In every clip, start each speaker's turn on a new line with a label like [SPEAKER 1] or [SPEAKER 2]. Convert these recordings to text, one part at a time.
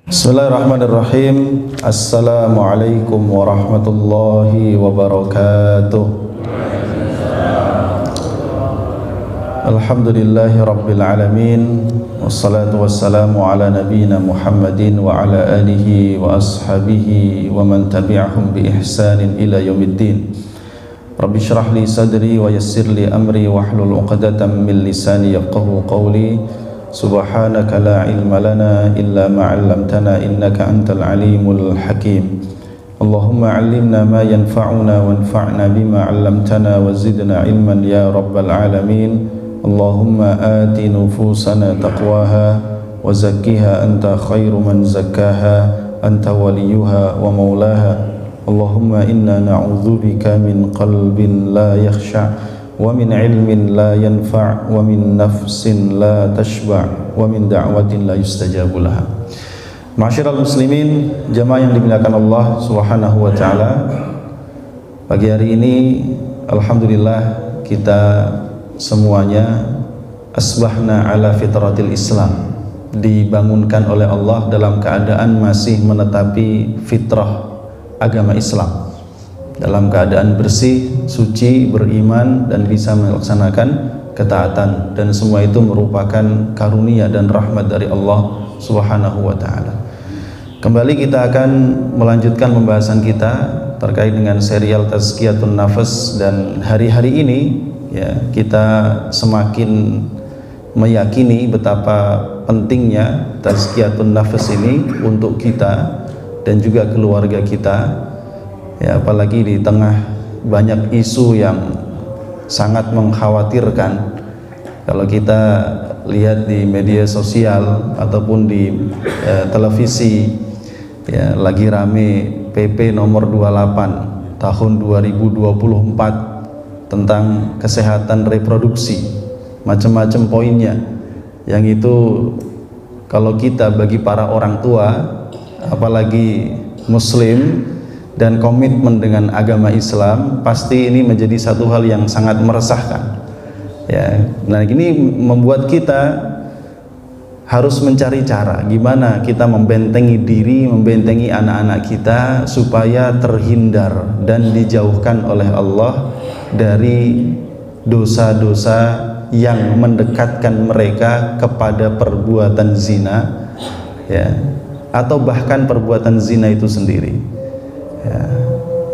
[SPEAKER 1] Bismillahirrahmanirrahim. Assalamualaikum warahmatullahi wabarakatuh. Alhamdulillahi rabbil alamin. Wassalatu wassalamu ala nabiyyina Muhammadin wa ala alihi wa ashabihi wa man tabi'ahum bi ihsanin ila yaumiddin. Rabbi shrah li sadri wa yassir li amri wahlul 'uqdatam min lisani yafqahu qawli. Subhanaka la ilma lana illa ma 'allamtana innaka antal alimul hakim. Allahumma 'allimna ma yanfa'una wanfa'na bima 'allamtana wa zidna ilman ya rabbal alamin. Allahumma ati nufusana taqwaha wa zakkiha anta khairu man zakkaha anta waliyuha wa maulaha. Allahumma inna na'udzubika min qalbin la yakhsha' wa min ilmin la yanfa' wa min nafsin la tashba' wa min da'watin la yustajabu laha. Ma'asyiral muslimin, jamaah yang dimuliakan Allah Subhanahu wa taala. Pagi hari ini alhamdulillah kita semuanya asbahna ala fitratil Islam, dibangunkan oleh Allah dalam keadaan masih menetapi fitrah agama Islam, dalam keadaan bersih, suci, beriman dan bisa melaksanakan ketaatan, dan semua itu merupakan karunia dan rahmat dari Allah Subhanahu wa taala. Kembali kita akan melanjutkan pembahasan kita terkait dengan serial Tazkiyatun Nafas, dan hari-hari ini ya kita semakin meyakini betapa pentingnya Tazkiyatun Nafas ini untuk kita dan juga keluarga kita. Ya, apalagi di tengah banyak isu yang sangat mengkhawatirkan. Kalau kita lihat di media sosial ataupun di televisi, ya, lagi rame PP nomor 28 tahun 2024 tentang kesehatan reproduksi, macam-macam poinnya, yang itu kalau kita bagi para orang tua, apalagi muslim dan komitmen dengan agama Islam, pasti ini menjadi satu hal yang sangat meresahkan. Ya, nah ini membuat kita harus mencari cara gimana kita membentengi diri, membentengi anak-anak kita supaya terhindar dan dijauhkan oleh Allah dari dosa-dosa yang mendekatkan mereka kepada perbuatan zina, ya, atau bahkan perbuatan zina itu sendiri. Ya,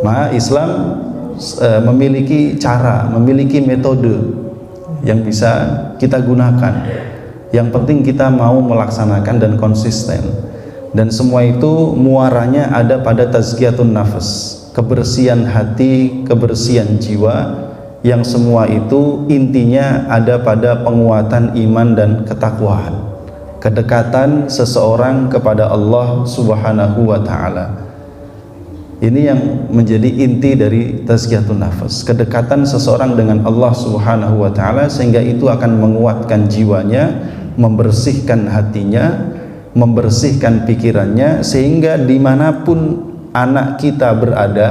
[SPEAKER 1] maka Islam memiliki cara, memiliki metode yang bisa kita gunakan. Yang penting kita mau melaksanakan dan konsisten. Dan semua itu muaranya ada pada tazkiyatun nafas, kebersihan hati, kebersihan jiwa, yang semua itu intinya ada pada penguatan iman dan ketakwaan, kedekatan seseorang kepada Allah Subhanahu wa taala. Ini yang menjadi inti dari tazkiyatun nafas, kedekatan seseorang dengan Allah Subhanahu wa taala, sehingga itu akan menguatkan jiwanya, membersihkan hatinya, membersihkan pikirannya, sehingga dimanapun anak kita berada,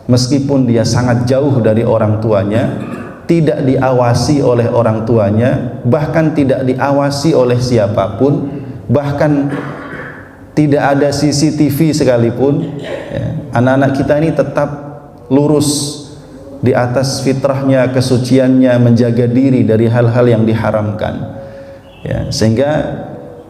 [SPEAKER 1] meskipun dia sangat jauh dari orang tuanya, tidak diawasi oleh orang tuanya, bahkan tidak diawasi oleh siapapun, bahkan tidak ada CCTV sekalipun, ya, anak-anak kita ini tetap lurus di atas fitrahnya, kesuciannya, menjaga diri dari hal-hal yang diharamkan, ya, sehingga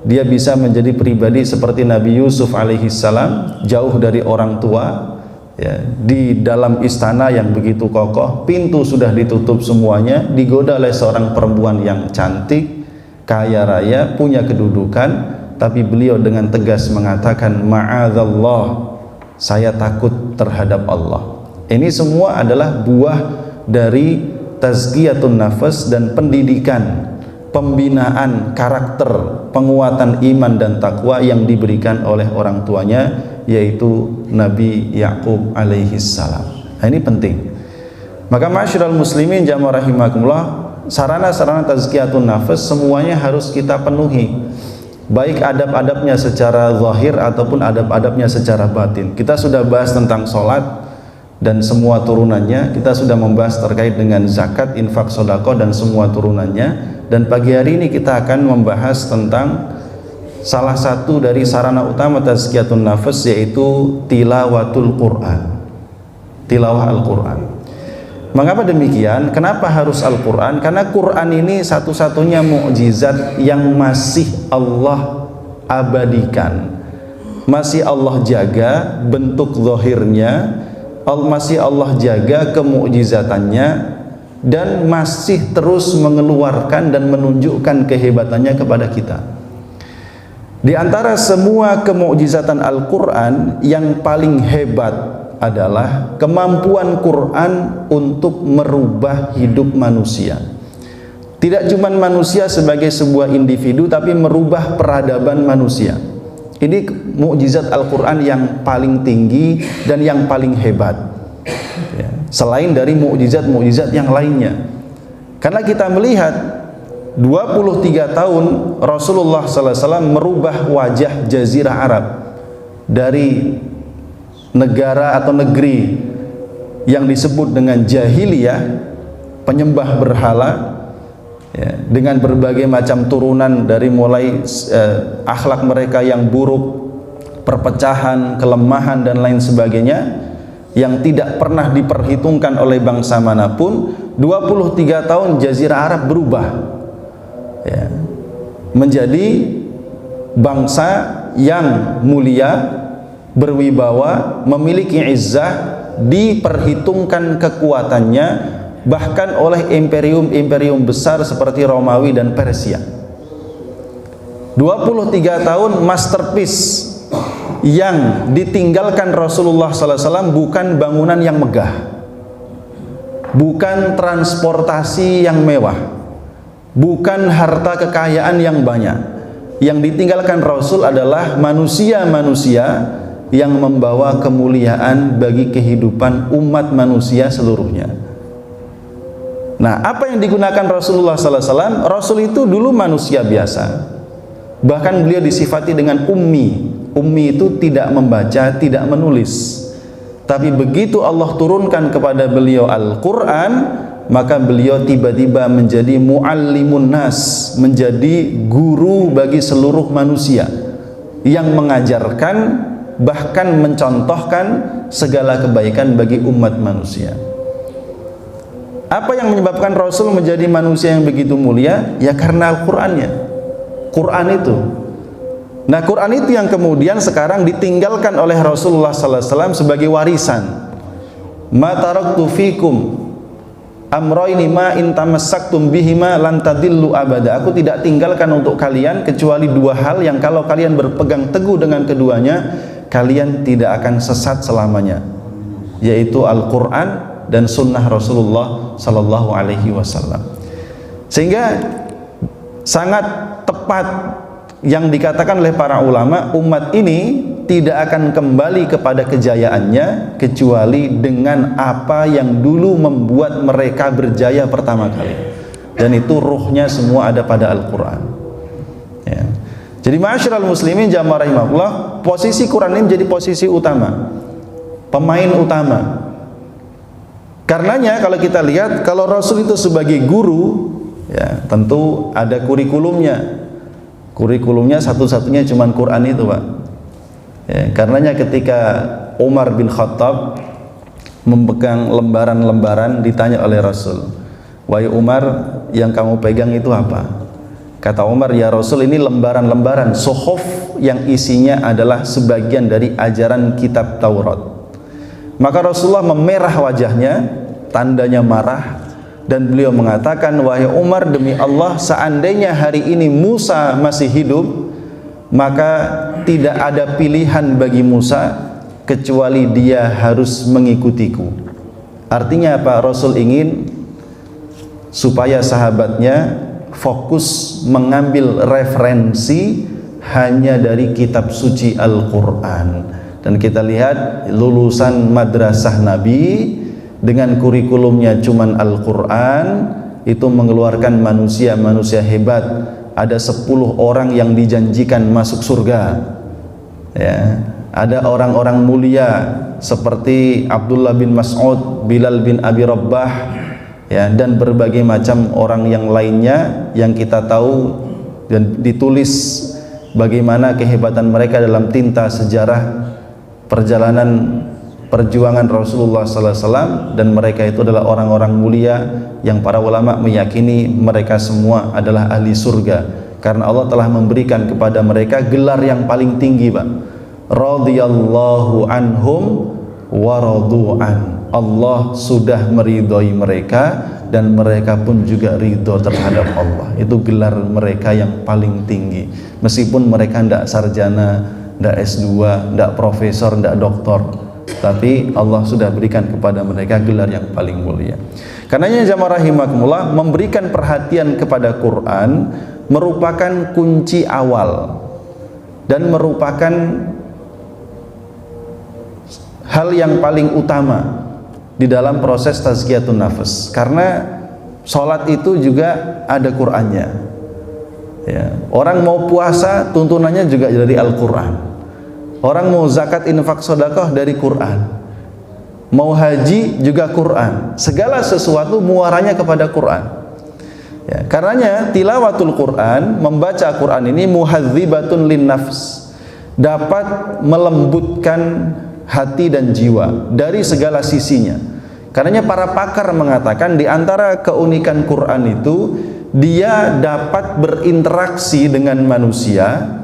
[SPEAKER 1] dia bisa menjadi pribadi seperti Nabi Yusuf alaihissalam, jauh dari orang tua, ya, di dalam istana yang begitu kokoh, pintu sudah ditutup semuanya, digoda oleh seorang perempuan yang cantik, kaya raya, punya kedudukan, tapi beliau dengan tegas mengatakan, ma'adzallah, saya takut terhadap Allah. Ini semua adalah buah dari tazkiyatun nafas dan pendidikan, pembinaan karakter, penguatan iman dan takwa yang diberikan oleh orang tuanya, yaitu Nabi Ya'qub alaihissalam. Nah, ini penting. Maka ma'asyiral muslimin jamaah rahimakumullah, sarana-sarana tazkiyatun nafas semuanya harus kita penuhi, baik adab-adabnya secara zahir ataupun adab-adabnya secara batin. Kita sudah bahas tentang sholat dan semua turunannya, kita sudah membahas terkait dengan zakat, infak, sedekah dan semua turunannya, dan pagi hari ini kita akan membahas tentang salah satu dari sarana utama tazkiyatun nafas yaitu tilawatul Quran, tilawah Al-Quran. Mengapa demikian? Kenapa harus Al-Quran? Karena Quran ini satu-satunya mukjizat yang masih Allah abadikan, masih Allah jaga bentuk zahirnya, masih Allah jaga kemukjizatannya, dan masih terus mengeluarkan dan menunjukkan kehebatannya kepada kita. Di antara semua kemukjizatan Al-Quran, yang paling hebat adalah kemampuan Quran untuk merubah hidup manusia. Tidak cuma manusia sebagai sebuah individu, tapi merubah peradaban manusia. Ini mukjizat Al-Quran yang paling tinggi dan yang paling hebat, ya, selain dari mukjizat-mukjizat yang lainnya. Karena kita melihat 23 tahun Rasulullah SAW merubah wajah Jazirah Arab dari negara atau negeri yang disebut dengan jahiliyah, penyembah berhala, ya, dengan berbagai macam turunan dari mulai akhlak mereka yang buruk, perpecahan, kelemahan dan lain sebagainya yang tidak pernah diperhitungkan oleh bangsa manapun. 23 tahun Jazirah Arab berubah, ya, menjadi bangsa yang mulia, berwibawa, memiliki izzah, diperhitungkan kekuatannya bahkan oleh imperium-imperium besar seperti Romawi dan Persia. 23 tahun masterpiece yang ditinggalkan Rasulullah SAW bukan bangunan yang megah, bukan transportasi yang mewah, bukan harta kekayaan yang banyak. Yang ditinggalkan Rasul adalah manusia-manusia yang membawa kemuliaan bagi kehidupan umat manusia seluruhnya. Nah, apa yang digunakan Rasulullah SAW? Rasul itu dulu manusia biasa, bahkan beliau disifati dengan ummi. Ummi itu tidak membaca, tidak menulis. Tapi begitu Allah turunkan kepada beliau Al-Quran, maka beliau tiba-tiba menjadi muallimun nas, menjadi guru bagi seluruh manusia, yang mengajarkan bahkan mencontohkan segala kebaikan bagi umat manusia. Apa yang menyebabkan Rasul menjadi manusia yang begitu mulia? Ya karena Al-Qur'annya. Quran itu. Nah, Quran itu yang kemudian sekarang ditinggalkan oleh Rasulullah SAW sebagai warisan. Ma taraktu fikum amroini ma in tamassaktum bihima lan tadillu abada. Aku tidak tinggalkan untuk kalian kecuali dua hal yang kalau kalian berpegang teguh dengan keduanya, kalian tidak akan sesat selamanya, yaitu Al-Quran dan Sunnah Rasulullah Sallallahu Alaihi Wasallam. Sehingga sangat tepat yang dikatakan oleh para ulama, umat ini tidak akan kembali kepada kejayaannya kecuali dengan apa yang dulu membuat mereka berjaya pertama kali, dan itu ruhnya semua ada pada Al-Quran, ya. Jadi ma'asyiral muslimin jamaah rahimahullah, posisi Quran ini menjadi posisi utama, pemain utama. Karenanya kalau kita lihat, kalau Rasul itu sebagai guru, ya tentu ada kurikulumnya. Kurikulumnya satu-satunya cuman Quran itu, Pak. Ya, karenanya ketika Umar bin Khattab memegang lembaran-lembaran, ditanya oleh Rasul, "Wahai Umar, yang kamu pegang itu apa?" Kata Umar, "Ya Rasul, ini lembaran-lembaran suhuf yang isinya adalah sebagian dari ajaran kitab Taurat." Maka Rasulullah memerah wajahnya, tandanya marah, dan beliau mengatakan, "Wahai Umar, demi Allah, seandainya hari ini Musa masih hidup, maka tidak ada pilihan bagi Musa kecuali dia harus mengikutiku." Artinya apa? Rasul ingin supaya sahabatnya fokus mengambil referensi hanya dari kitab suci Al-Quran. Dan kita lihat lulusan madrasah Nabi dengan kurikulumnya cuman Al-Quran, itu mengeluarkan manusia-manusia hebat. Ada 10 orang yang dijanjikan masuk surga, ya. Ada orang-orang mulia seperti Abdullah bin Mas'ud, Bilal bin Abi Rabbah, ya, dan berbagai macam orang yang lainnya yang kita tahu dan ditulis bagaimana kehebatan mereka dalam tinta sejarah perjalanan perjuangan Rasulullah sallallahu alaihi wasallam, dan mereka itu adalah orang-orang mulia yang para ulama meyakini mereka semua adalah ahli surga karena Allah telah memberikan kepada mereka gelar yang paling tinggi, Pak. Radhiyallahu anhum wa radu'an. Allah sudah meridhoi mereka dan mereka pun juga ridho terhadap Allah. Itu gelar mereka yang paling tinggi. Meskipun mereka tidak sarjana, tidak S2, tidak profesor, tidak doktor, tapi Allah sudah berikan kepada mereka gelar yang paling mulia. Karenanya jamaah rahimakumullah, memberikan perhatian kepada Quran merupakan kunci awal dan merupakan hal yang paling utama di dalam proses tazkiyatun nafas, karena sholat itu juga ada Qur'annya ya. Orang mau puasa tuntunannya juga dari Al-Quran, orang mau zakat infak sedekah dari Quran, mau haji juga Quran, segala sesuatu muaranya kepada Quran ya. Karenanya tilawatul Quran, membaca Quran ini muhadzibatun lin nafs, dapat melembutkan hati dan jiwa dari segala sisinya. Karenanya para pakar mengatakan di antara keunikan Quran itu dia dapat berinteraksi dengan manusia,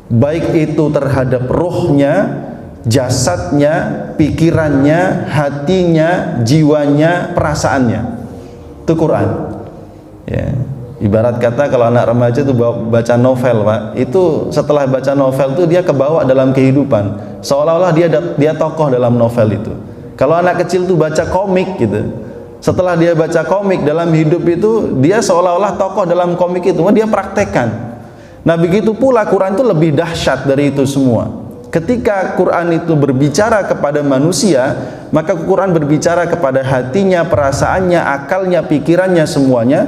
[SPEAKER 1] baik itu terhadap ruhnya, jasadnya, pikirannya, hatinya, jiwanya, perasaannya. Itu Quran ya. Ibarat kata kalau anak remaja itu baca novel, Pak, itu setelah baca novel itu dia kebawa dalam kehidupan, seolah-olah dia tokoh dalam novel itu. Kalau anak kecil tuh baca komik gitu, setelah dia baca komik dalam hidup itu dia seolah-olah tokoh dalam komik itu, dia praktekkan. Nah begitu pula Quran itu lebih dahsyat dari itu semua. Ketika Quran itu berbicara kepada manusia, maka Quran berbicara kepada hatinya, perasaannya, akalnya, pikirannya, semuanya.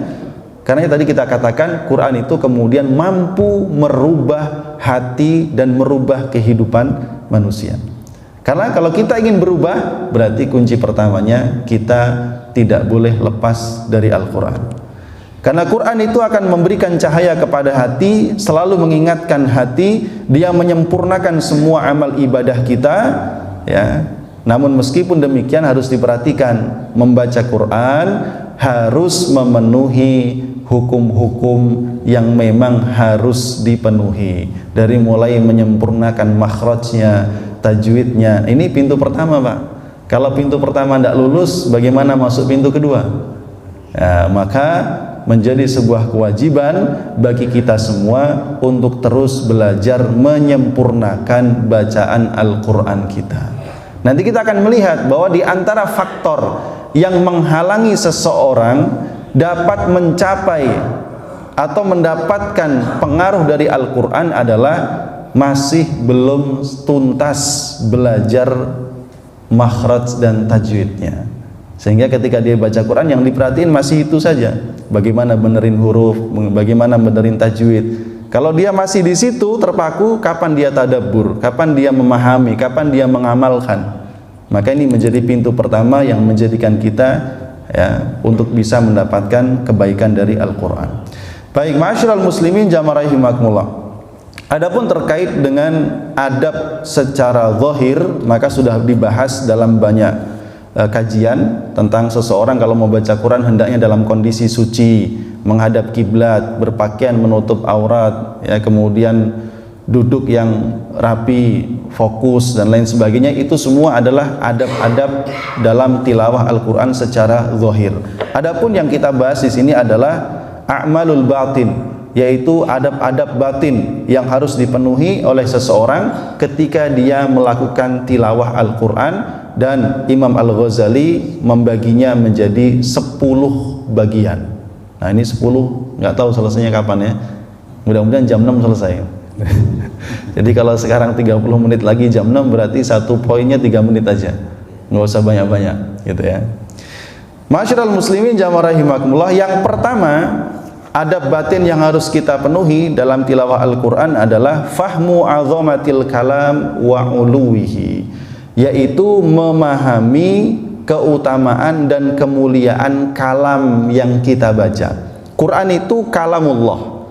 [SPEAKER 1] Karena tadi kita katakan Quran itu kemudian mampu merubah hati dan merubah kehidupan manusia. Karena kalau kita ingin berubah, berarti kunci pertamanya kita tidak boleh lepas dari Al-Quran. Karena Quran itu akan memberikan cahaya kepada hati, selalu mengingatkan hati, dia menyempurnakan semua amal ibadah kita ya. Namun meskipun demikian harus diperhatikan, membaca Quran harus memenuhi hukum-hukum yang memang harus dipenuhi, dari mulai menyempurnakan makhrajnya, tajwidnya. Ini pintu pertama, Pak. Kalau pintu pertama tidak lulus, bagaimana masuk pintu kedua? Ya, maka menjadi sebuah kewajiban bagi kita semua untuk terus belajar menyempurnakan bacaan Al-Quran kita. Nanti kita akan melihat bahwa di antara faktor yang menghalangi seseorang dapat mencapai atau mendapatkan pengaruh dari Al-Quran adalah masih belum tuntas belajar makhraj dan tajwidnya. Sehingga ketika dia baca Quran yang diperhatiin masih itu saja, bagaimana benerin huruf, bagaimana benerin tajwid. Kalau dia masih di situ terpaku, kapan dia tadabbur, kapan dia memahami, kapan dia mengamalkan. Maka ini menjadi pintu pertama yang menjadikan kita ya untuk bisa mendapatkan kebaikan dari Al-Quran. Baik, ma'asyiral muslimin jamaah rahimakumullah. Adapun terkait dengan adab secara zahir, maka sudah dibahas dalam banyak kajian tentang seseorang kalau mau baca Quran hendaknya dalam kondisi suci, menghadap kiblat, berpakaian menutup aurat, ya, kemudian duduk yang rapi, fokus dan lain sebagainya. Itu semua adalah adab-adab dalam tilawah Al-Quran secara zahir. Adapun yang kita bahas di sini adalah a'malul batin, yaitu adab-adab batin yang harus dipenuhi oleh seseorang ketika dia melakukan tilawah Al-Quran, dan Imam Al-Ghazali membaginya menjadi 10 bagian. Nah ini 10, nggak tahu selesainya kapan ya, mudah-mudahan jam 6 selesai. Jadi kalau sekarang 30 menit lagi jam 6, berarti satu poinnya 3 menit aja, nggak usah banyak-banyak gitu ya. Ma'asyiral muslimin jamaah rahimakumullah, yang pertama adab batin yang harus kita penuhi dalam tilawah Al-Quran adalah fahmu azamatil kalam wa uluwihi, yaitu memahami keutamaan dan kemuliaan kalam yang kita baca. Quran itu kalamullah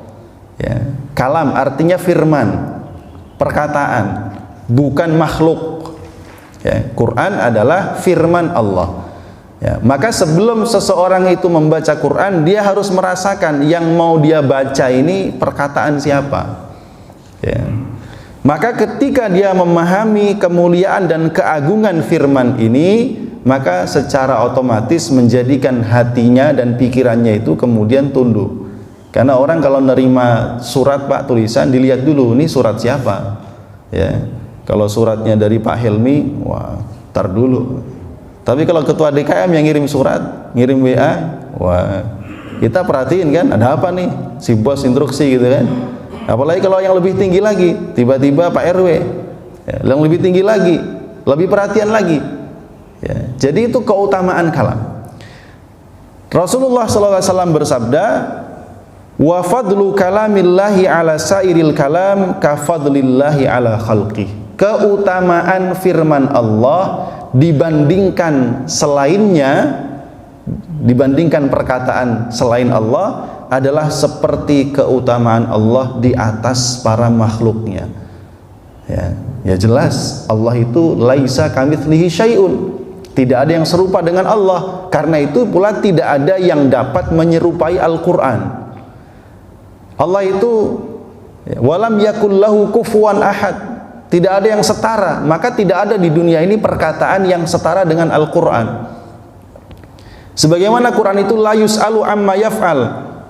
[SPEAKER 1] ya. Kalam artinya firman, perkataan, bukan makhluk. Ya, Quran adalah firman Allah. Ya, maka sebelum seseorang itu membaca Quran, dia harus merasakan yang mau dia baca ini perkataan siapa. Ya. Maka ketika dia memahami kemuliaan dan keagungan firman ini, maka secara otomatis menjadikan hatinya dan pikirannya itu kemudian tunduk. Karena orang kalau nerima surat, Pak, tulisan, dilihat dulu ini surat siapa. Ya. Kalau suratnya dari Pak Helmi, wah, tar dulu. Tapi kalau ketua DKM yang ngirim surat, ngirim WA, wah, kita perhatiin kan, ada apa nih, si bos instruksi gitu kan. Apalagi kalau yang lebih tinggi lagi, tiba-tiba Pak RW, ya, yang lebih tinggi lagi, lebih perhatian lagi. Ya, jadi itu keutamaan kalam. Rasulullah SAW bersabda, wa fadlu kalamillahi ala sairil kalam ka fadlillahi ala khalqih. Keutamaan firman Allah dibandingkan selainnya, dibandingkan perkataan selain Allah adalah seperti keutamaan Allah di atas para makhluknya. Ya jelas Allah itu laisa kamitslihi syai'un, tidak ada yang serupa dengan Allah. Karena itu pula tidak ada yang dapat menyerupai Al-Quran. Allah itu walam yakul lahu kufuwan ahad, tidak ada yang setara, maka tidak ada di dunia ini perkataan yang setara dengan Al-Quran. Sebagaimana Quran itu la yus'alu amma yaf'al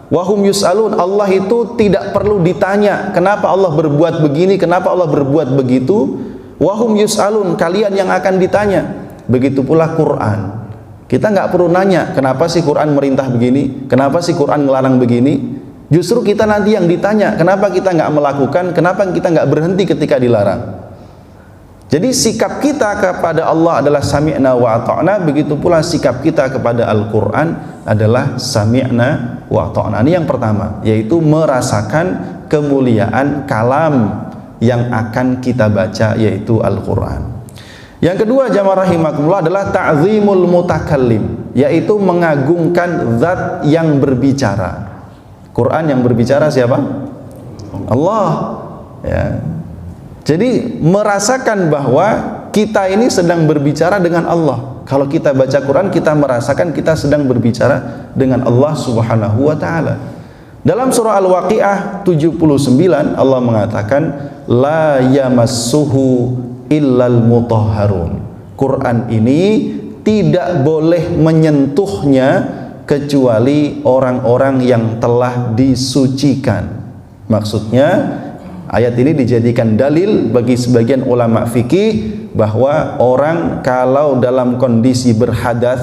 [SPEAKER 1] wa hum yus'alun, Allah itu tidak perlu ditanya kenapa Allah berbuat begini, kenapa Allah berbuat begitu. Wa hum yus'alun, kalian yang akan ditanya. Begitu pula Quran, kita nggak perlu nanya kenapa sih Quran merintah begini, kenapa sih Quran ngelarang begini. Justru kita nanti yang ditanya, kenapa kita nggak melakukan, kenapa kita nggak berhenti ketika dilarang. Jadi sikap kita kepada Allah adalah sami'na wa ata'na, begitu pula sikap kita kepada Al-Quran adalah sami'na wa ata'na. Ini yang pertama, yaitu merasakan kemuliaan kalam yang akan kita baca, yaitu Al-Quran. Yang kedua, jamaah rahimakumullah, adalah ta'zimul mutakallim, yaitu mengagungkan zat yang berbicara. Quran yang berbicara siapa? Allah. Ya. Jadi merasakan bahwa kita ini sedang berbicara dengan Allah. Kalau kita baca Quran, kita merasakan kita sedang berbicara dengan Allah Subhanahu wa taala. Dalam surah Al-Waqiah 79 Allah mengatakan la yamassuhu illal mutahharun. Quran ini tidak boleh menyentuhnya kecuali orang-orang yang telah disucikan. Maksudnya ayat ini dijadikan dalil bagi sebagian ulama fikih bahwa orang kalau dalam kondisi berhadas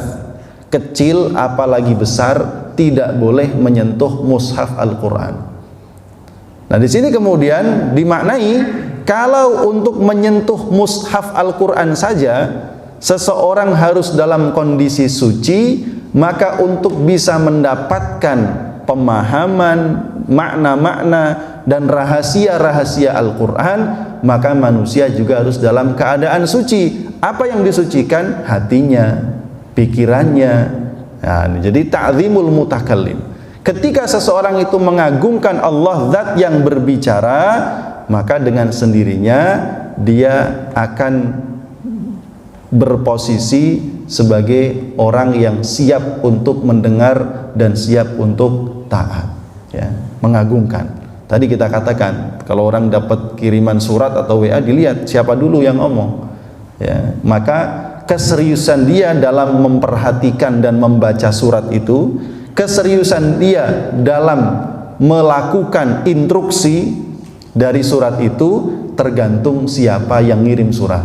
[SPEAKER 1] kecil apalagi besar tidak boleh menyentuh mushaf Al-Quran. Nah, di sini kemudian dimaknai kalau untuk menyentuh mushaf Al-Quran saja seseorang harus dalam kondisi suci, maka untuk bisa mendapatkan pemahaman, makna-makna dan rahasia-rahasia Al-Quran, maka manusia juga harus dalam keadaan suci. Apa yang disucikan? Hatinya, pikirannya. Nah, jadi ta'zimul mutakallim. Ketika seseorang itu mengagungkan Allah, zat yang berbicara, maka dengan sendirinya dia akan berposisi sebagai orang yang siap untuk mendengar dan siap untuk taat, ya, mengagungkan. Tadi kita katakan kalau orang dapat kiriman surat atau WA, dilihat siapa dulu yang ngomong, ya, maka keseriusan dia dalam memperhatikan dan membaca surat itu, keseriusan dia dalam melakukan instruksi dari surat itu tergantung siapa yang ngirim surat.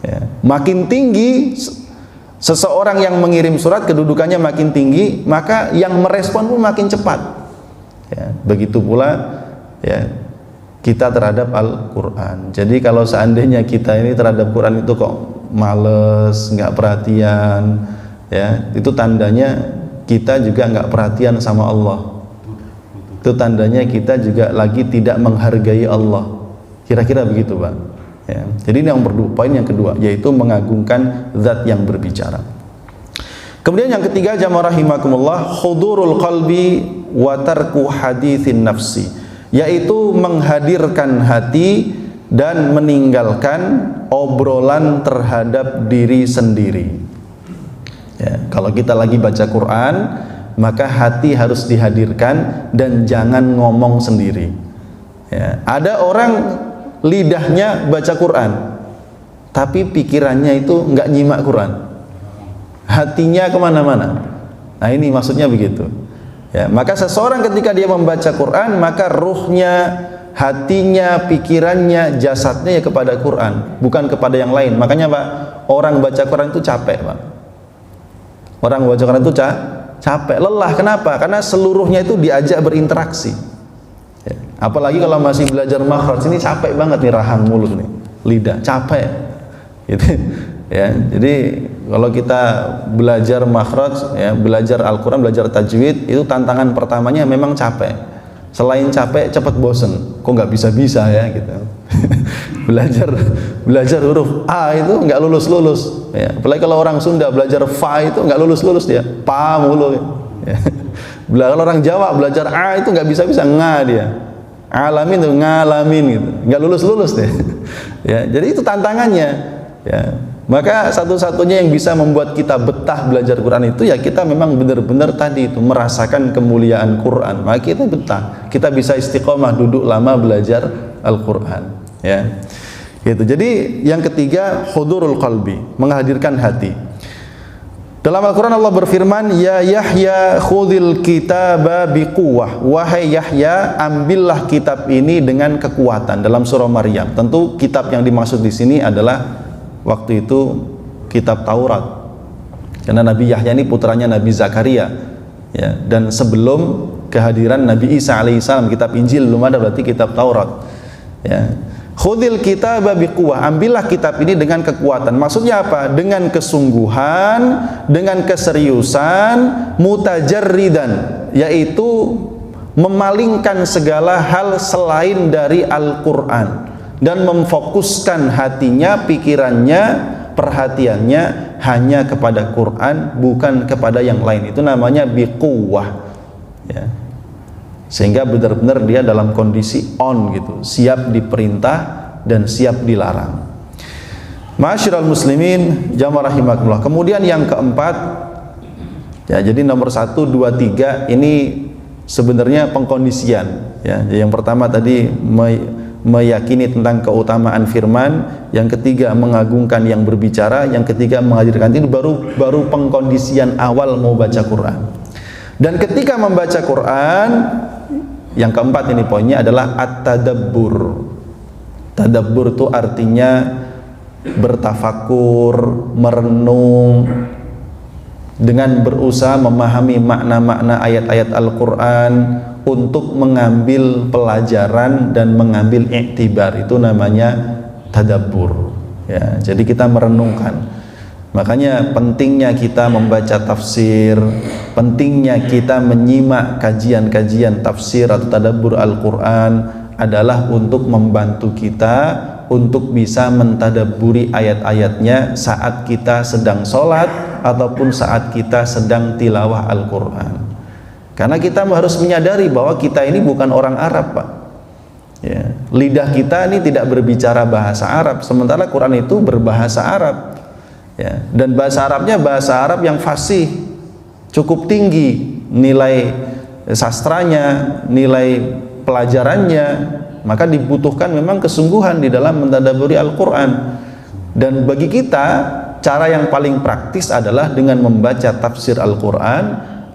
[SPEAKER 1] Ya. Makin tinggi seseorang yang mengirim surat, kedudukannya makin tinggi, maka yang merespon pun makin cepat. Ya. Begitu pula ya kita terhadap Al-Quran. Jadi kalau seandainya kita ini terhadap Quran itu kok males, nggak perhatian, ya, itu tandanya kita juga nggak perhatian sama Allah. Itu tandanya kita juga lagi tidak menghargai Allah. Kira-kira begitu, Pak. Ya, jadi ini yang poin yang kedua, yaitu mengagungkan zat yang berbicara. Kemudian yang ketiga, jamaah rahimakumullah, hudurul qalbi wa tarku haditsin nafsi, yaitu menghadirkan hati dan meninggalkan obrolan terhadap diri sendiri. Ya, kalau kita lagi baca Quran, maka hati harus dihadirkan dan jangan ngomong sendiri. Ya, ada orang lidahnya baca Quran, tapi pikirannya itu nggak nyimak Quran, hatinya kemana-mana. Nah, ini maksudnya begitu. Ya, maka seseorang ketika dia membaca Quran, maka ruhnya, hatinya, pikirannya, jasadnya ya kepada Quran, bukan kepada yang lain. Makanya Pak, orang baca Quran itu capek Pak. Orang baca Quran itu capek, lelah. Kenapa? Karena seluruhnya itu diajak berinteraksi. Ya, apalagi kalau masih belajar makhraj, ini capek banget nih, rahang mulut nih, lidah, capek. Gitu. Ya, jadi kalau kita belajar makhraj, ya, belajar Al-Quran, belajar tajwid, itu tantangan pertamanya memang capek. Selain capek, cepat bosen. Kok nggak bisa-bisa ya gitu. belajar huruf A itu nggak lulus. Ya, apalagi kalau orang Sunda belajar fa itu nggak lulus dia, pa mulu. Ya. Kalau orang Jawa belajar A itu nggak bisa-bisa, nga dia. Alamin tuh ngalamin gitu, nggak lulus dia. Ya, jadi itu tantangannya. Ya. Maka satu-satunya yang bisa membuat kita betah belajar Quran itu ya kita memang benar-benar tadi itu merasakan kemuliaan Quran. Maka kita betah, kita bisa istiqomah duduk lama belajar Al-Quran. Ya, gitu. Jadi yang ketiga, hudurul qalbi, menghadirkan hati. Dalam Al-Quran Allah berfirman, ya Yahya khudhil kitaba biquwah, wahai Yahya, ambillah kitab ini dengan kekuatan. Dalam surah Maryam. Tentu kitab yang dimaksud di sini adalah waktu itu kitab Taurat, karena Nabi Yahya ini putranya Nabi Zakaria, ya, dan sebelum kehadiran Nabi Isa alaihissalam kitab Injil belum ada, berarti kitab Taurat. Ya, khudhil kitaba biquwah, ambillah kitab ini dengan kekuatan. Maksudnya apa? Dengan kesungguhan, dengan keseriusan, mutajarridan, yaitu memalingkan segala hal selain dari Al-Quran dan memfokuskan hatinya, pikirannya, perhatiannya hanya kepada Quran, bukan kepada yang lain. Itu namanya biquwah. Ya. Sehingga benar-benar dia dalam kondisi on gitu, siap diperintah dan siap dilarang. Ma'asyiral muslimin jamaah rahimakumullah. Kemudian yang keempat, ya, jadi nomor 1, 2, 3 ini sebenarnya pengkondisian. Ya, yang pertama tadi meyakini tentang keutamaan firman, yang ketiga mengagungkan yang berbicara, yang ketiga menghadirkan. Ini baru pengkondisian awal mau baca Quran. Dan ketika membaca Quran, yang keempat ini poinnya adalah at-tadabbur. Tadabbur itu artinya bertafakur, merenung, dengan berusaha memahami makna-makna ayat-ayat Al-Quran untuk mengambil pelajaran dan mengambil iktibar. Itu namanya tadabbur. Ya, jadi kita merenungkan. Makanya pentingnya kita membaca tafsir, pentingnya kita menyimak kajian-kajian tafsir atau tadabbur Al-Quran adalah untuk membantu kita untuk bisa mentadabburi ayat-ayatnya saat kita sedang sholat ataupun saat kita sedang tilawah Al-Quran. Karena kita harus menyadari bahwa kita ini bukan orang Arab, Pak. Ya, lidah kita ini tidak berbicara bahasa Arab, sementara Quran itu berbahasa Arab. Ya, dan bahasa Arabnya bahasa Arab yang fasih, cukup tinggi nilai sastranya, nilai pelajarannya. Maka dibutuhkan memang kesungguhan di dalam mentadabburi Al-Quran. Dan bagi kita, cara yang paling praktis adalah dengan membaca tafsir Al-Quran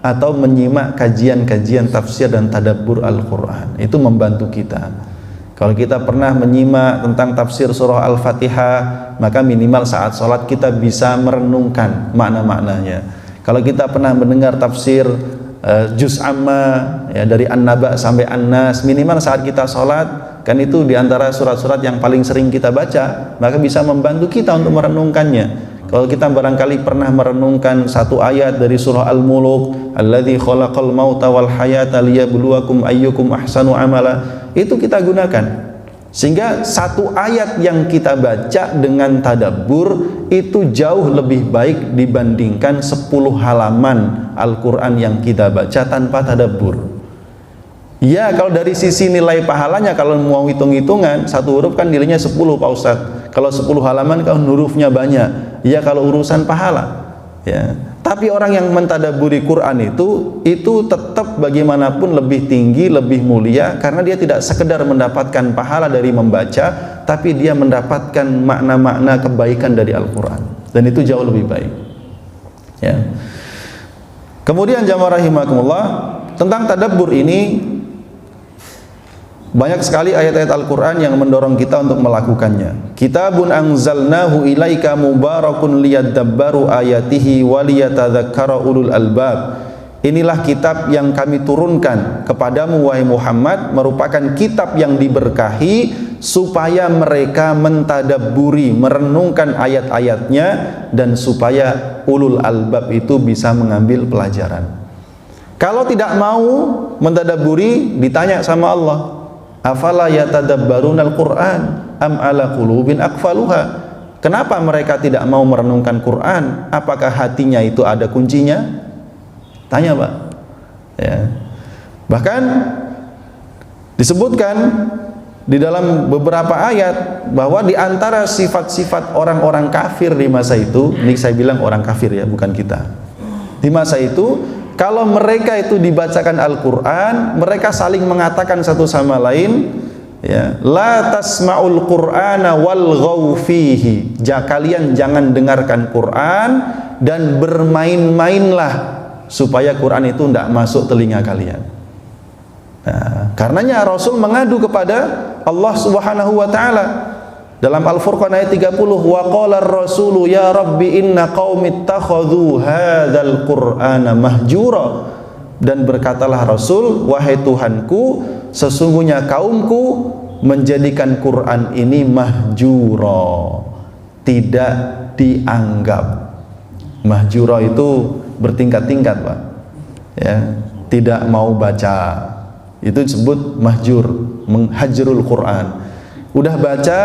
[SPEAKER 1] atau menyimak kajian-kajian tafsir dan tadabbur Al-Quran. Itu membantu kita. Kalau kita pernah menyimak tentang tafsir surah Al-Fatihah, maka minimal saat sholat kita bisa merenungkan makna-maknanya. Kalau kita pernah mendengar tafsir Juz Amma, ya, dari An-Naba sampai An-Nas, minimal saat kita sholat, kan itu diantara surat-surat yang paling sering kita baca, maka bisa membantu kita untuk merenungkannya. Kalau kita barangkali pernah merenungkan satu ayat dari surah Al-Muluk, alladzi khalaqal mauta wal hayata liyabluwakum ayyukum ahsanu amala, itu kita gunakan. Sehingga satu ayat yang kita baca dengan tadabbur itu jauh lebih baik dibandingkan 10 halaman Al-Quran yang kita baca tanpa tadabbur. Ya, kalau dari sisi nilai pahalanya, kalau mau hitung-hitungan, satu huruf kan nilainya 10 Pak Ustadz. Kalau 10 halaman kan hurufnya banyak. Ya, kalau urusan pahala. Ya. Tapi orang yang mentadabburi Quran itu tetap bagaimanapun lebih tinggi, lebih mulia, karena dia tidak sekedar mendapatkan pahala dari membaca, tapi dia mendapatkan makna-makna kebaikan dari Al-Quran. Dan itu jauh lebih baik. Ya. Kemudian jamaah rahimakumullah, tentang tadabbur ini banyak sekali ayat-ayat Al-Quran yang mendorong kita untuk melakukannya. Kitabun anzalnahu ilaika mubarakun liyadabbaru ayatihi waliyatadzakkara ulul albab. Inilah kitab yang kami turunkan kepadamu wahai Muhammad, merupakan kitab yang diberkahi supaya mereka mentadabburi, merenungkan ayat-ayatnya, dan supaya ulul albab itu bisa mengambil pelajaran. Kalau tidak mau mentadabburi, ditanya sama Allah, afala yatadabbarunal Qur'an am ala qulubin aqfaluha. Kenapa mereka tidak mau merenungkan Quran? Apakah hatinya itu ada kuncinya? Tanya, Pak. Ya. Bahkan disebutkan di dalam beberapa ayat bahwa di antara sifat-sifat orang-orang kafir di masa itu, ini saya bilang orang kafir ya, bukan kita. Di masa itu, kalau mereka itu dibacakan Al-Quran, mereka saling mengatakan satu sama lain, ya, la tasma'ul Qur'ana walghaw fihi. Kalian jangan dengarkan Quran dan bermain-mainlah, supaya Quran itu tidak masuk telinga kalian. Nah, karenanya Rasul mengadu kepada Allah Subhanahu wa taala dalam Al-Furqan ayat 30, wa qala ar-rasulu ya rabbi inna qaumi ittakhadhu hadzal qur'ana mahjura. Dan berkatalah Rasul, wahai Tuhanku, sesungguhnya kaumku menjadikan Quran ini mahjura, tidak dianggap. Mahjura itu bertingkat-tingkat, Pak. Ya, tidak mau baca. Itu disebut mahjur, menghajrul Quran. Udah baca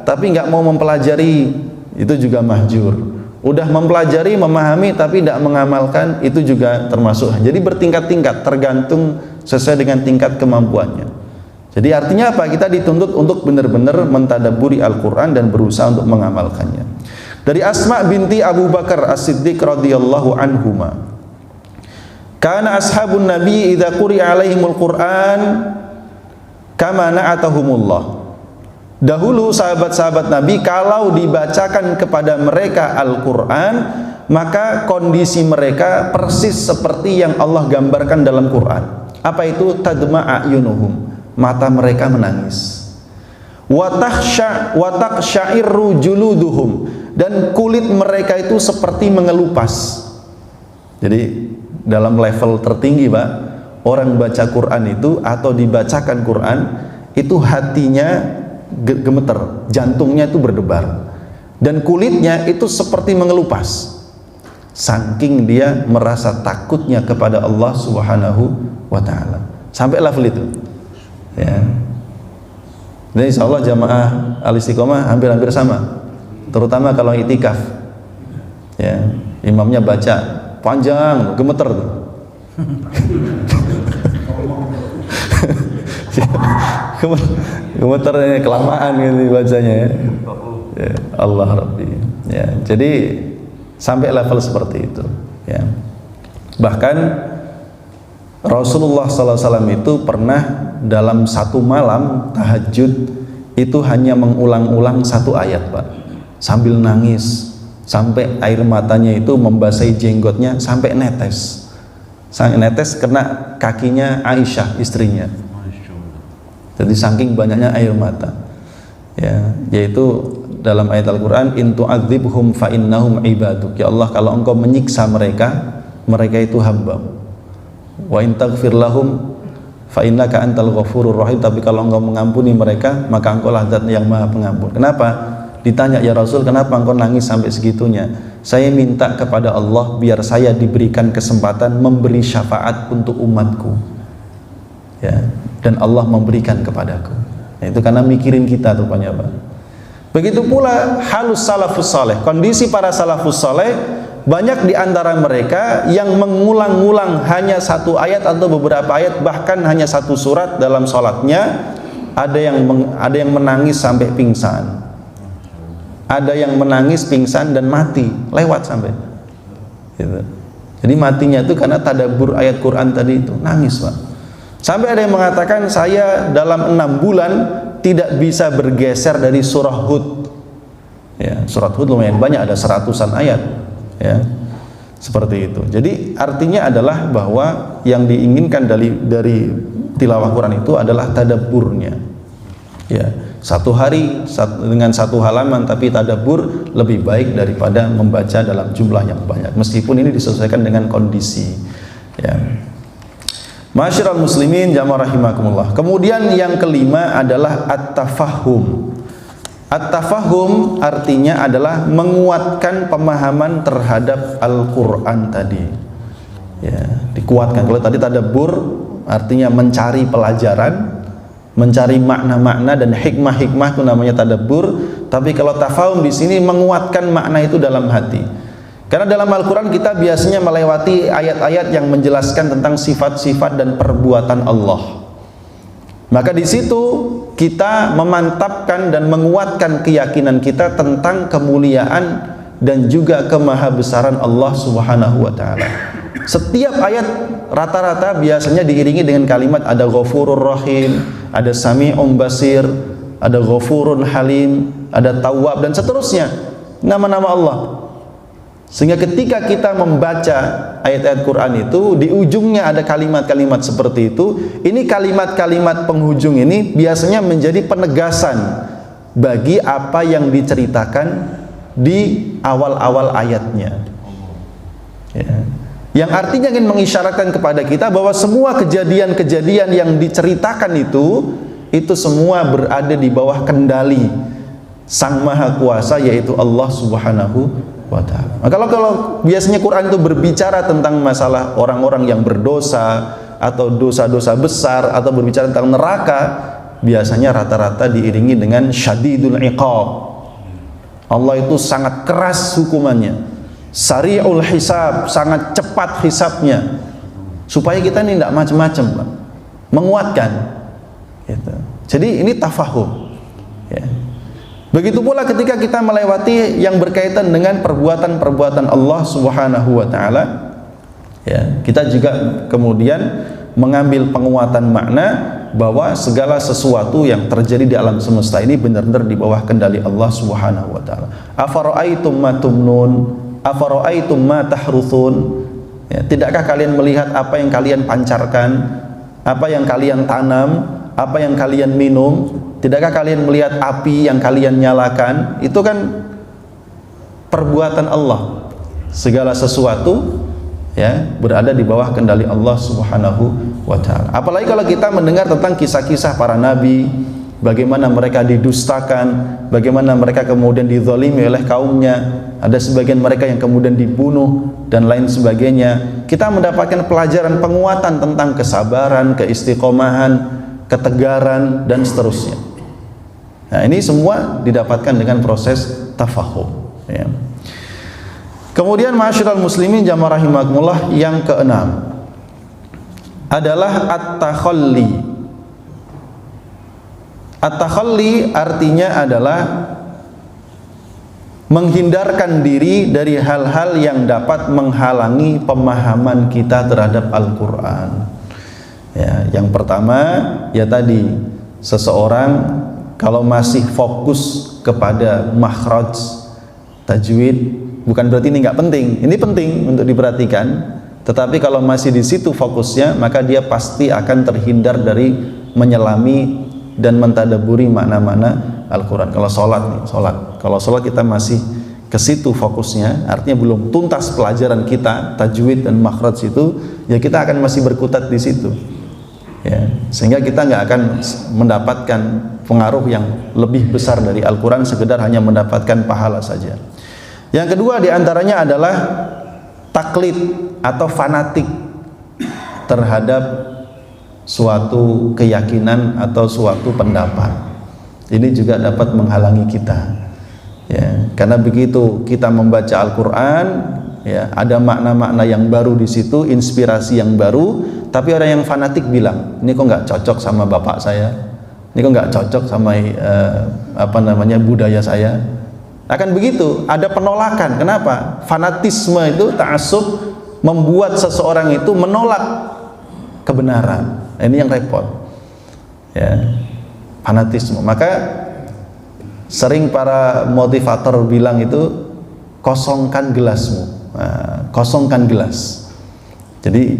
[SPEAKER 1] tapi nggak mau mempelajari, itu juga mahjur. Udah mempelajari, memahami tapi tidak mengamalkan, itu juga termasuk. Jadi bertingkat-tingkat, tergantung sesuai dengan tingkat kemampuannya. Jadi artinya apa? Kita dituntut untuk benar-benar mentadabburi Al-Quran dan berusaha untuk mengamalkannya. Dari Asma binti Abu Bakar As-Siddiq radhiyallahu anhuma, kana ashabun nabi idza quri'a alaihimul Qur'an kama na'atahumullah. Dahulu sahabat-sahabat Nabi kalau dibacakan kepada mereka Al-Quran, maka kondisi mereka persis seperti yang Allah gambarkan dalam Quran. Apa itu? Tadma'a a'yunuhum, mata mereka menangis. Wa taqsha'irru juluduhum, dan kulit mereka itu seperti mengelupas. Jadi dalam level tertinggi, Pak, orang baca Quran itu atau dibacakan Quran itu hatinya gemeter, jantungnya itu berdebar, dan kulitnya itu seperti mengelupas, saking dia merasa takutnya kepada Allah Subhanahu wa ta'ala. Sampai level itu ya. Dan insya Allah jamaah Al-Istiqomah hampir-hampir sama, terutama kalau itikaf ya, imamnya baca panjang, gemeter tuh. Gemeter ini kelamaan gitu bacanya ya. Ya, Allah Rabbi ya. Jadi sampai level seperti itu ya. Bahkan Rasulullah SAW itu pernah dalam satu malam tahajud itu hanya mengulang-ulang satu ayat, Pak, sambil nangis sampai air matanya itu membasahi jenggotnya sampai netes. Sampai netes kena kakinya Aisyah istrinya. Jadi saking banyaknya air mata ya, yaitu dalam ayat Al-Quran, in tu'adzibhum fa innahum ibaduk. Ya Allah, kalau engkau menyiksa mereka, mereka itu hamba-Mu. Wa in taghfir lahum fa innaka antal ghafurur rahim. Tapi kalau engkau mengampuni mereka, maka engkau lah Zat yang Maha Pengampun. Kenapa? Ditanya, ya Rasul, kenapa engkau nangis sampai segitunya? Saya minta kepada Allah biar saya diberikan kesempatan memberi syafaat untuk umatku ya, dan Allah memberikan kepadaku. Nah, itu karena mikirin kita rupanya, Pak. Begitu pula halus salafus saleh, kondisi para salafus saleh banyak di antara mereka yang mengulang-ulang hanya satu ayat atau beberapa ayat, bahkan hanya satu surat dalam sholatnya. Ada yang menangis sampai pingsan, ada yang menangis pingsan dan mati lewat sampai gitu. Jadi matinya itu karena tadabbur ayat Quran tadi itu, nangis Pak. Sampai ada yang mengatakan, saya dalam 6 bulan tidak bisa bergeser dari surah Hud. Ya, surat Hud lumayan banyak, ada 100-an ayat. Ya, seperti itu. Jadi artinya adalah bahwa yang diinginkan dari tilawah Quran itu adalah tadabburnya. Ya, satu hari dengan satu halaman tapi tadabbur lebih baik daripada membaca dalam jumlah yang banyak, meskipun ini disesuaikan dengan kondisi. Ya. Masyiral muslimin jamaah rahimakumullah. Kemudian yang kelima adalah at-tafahum. At-tafahum artinya adalah menguatkan pemahaman terhadap Al-Quran tadi. Ya, dikuatkan. Kalau tadi tadabbur artinya mencari pelajaran, mencari makna-makna dan hikmah-hikmah, itu namanya tadabbur. Tapi kalau tafahum di sini menguatkan makna itu dalam hati. Karena dalam Al-Quran kita biasanya melewati ayat-ayat yang menjelaskan tentang sifat-sifat dan perbuatan Allah. Maka di situ kita memantapkan dan menguatkan keyakinan kita tentang kemuliaan dan juga kemahabesaran Allah Subhanahu wa taala. Setiap ayat rata-rata biasanya diiringi dengan kalimat ada Ghafurur Rahim, ada Sami'un Basir, ada Ghafurun Halim, ada Tawwab dan seterusnya. Nama-nama Allah. Sehingga ketika kita membaca ayat-ayat Quran itu, di ujungnya ada kalimat-kalimat seperti itu. Ini kalimat-kalimat penghujung ini biasanya menjadi penegasan bagi apa yang diceritakan di awal-awal ayatnya. Ya. Yang artinya ingin mengisyaratkan kepada kita bahwa semua kejadian-kejadian yang diceritakan itu semua berada di bawah kendali Sang Maha Kuasa, yaitu Allah Subhanahu wa ta'ala. Nah, kalau biasanya Quran itu berbicara tentang masalah orang-orang yang berdosa atau dosa-dosa besar atau berbicara tentang neraka, biasanya rata-rata diiringi dengan syadidul iqab. Allah itu sangat keras hukumannya, sari'ul hisab, sangat cepat hisabnya, supaya kita ini tidak macam-macam, menguatkan gitu. Jadi ini tafahum ya. Begitu pula ketika kita melewati yang berkaitan dengan perbuatan-perbuatan Allah Subhanahu wa taala, ya, kita juga kemudian mengambil penguatan makna bahwa segala sesuatu yang terjadi di alam semesta ini benar-benar di bawah kendali Allah Subhanahu wa taala. Afara'aitum ma tumnun, afara'aitum ma tahruthun. Ya, tidakkah kalian melihat apa yang kalian pancarkan, apa yang kalian tanam, apa yang kalian minum? Tidakkah kalian melihat api yang kalian nyalakan? Itu kan perbuatan Allah. Segala sesuatu ya berada di bawah kendali Allah Subhanahu wa taala. Apalagi kalau kita mendengar tentang kisah-kisah para nabi, bagaimana mereka didustakan, bagaimana mereka kemudian dizalimi oleh kaumnya, ada sebagian mereka yang kemudian dibunuh dan lain sebagainya. Kita mendapatkan pelajaran penguatan tentang kesabaran, keistiqomahan, ketegaran dan seterusnya. Nah, ini semua didapatkan dengan proses tafahum ya. Kemudian ma'asyiral muslimin jamaah rahimakumullah, yang keenam adalah at-takhalli. At-takhalli artinya adalah menghindarkan diri dari hal-hal yang dapat menghalangi pemahaman kita terhadap Al-Quran ya. Yang pertama ya tadi, seseorang kalau masih fokus kepada makhraj tajwid, bukan berarti ini nggak penting, ini penting untuk diperhatikan, tetapi kalau masih di situ fokusnya, maka dia pasti akan terhindar dari menyelami dan mentadaburi makna-makna Al-Quran. Kalau sholat nih, kalau sholat kita masih ke situ fokusnya, artinya belum tuntas pelajaran kita tajwid dan makhraj itu, ya kita akan masih berkutat di situ ya, sehingga kita nggak akan mendapatkan pengaruh yang lebih besar dari Al-Quran, sekedar hanya mendapatkan pahala saja. Yang kedua diantaranya adalah taklid atau fanatik terhadap suatu keyakinan atau suatu pendapat. Ini juga dapat menghalangi kita ya, karena begitu kita membaca Al-Quran, ya, ada makna-makna yang baru di situ, inspirasi yang baru. Tapi orang yang fanatik bilang, ini kok nggak cocok sama bapak saya, ini kok nggak cocok sama budaya saya. Akan begitu, ada penolakan. Kenapa? Fanatisme itu, ta'assub, membuat seseorang itu menolak kebenaran. Ini yang repot, ya, fanatisme. Maka sering para motivator bilang itu, kosongkan gelasmu. Nah, kosongkan gelas. Jadi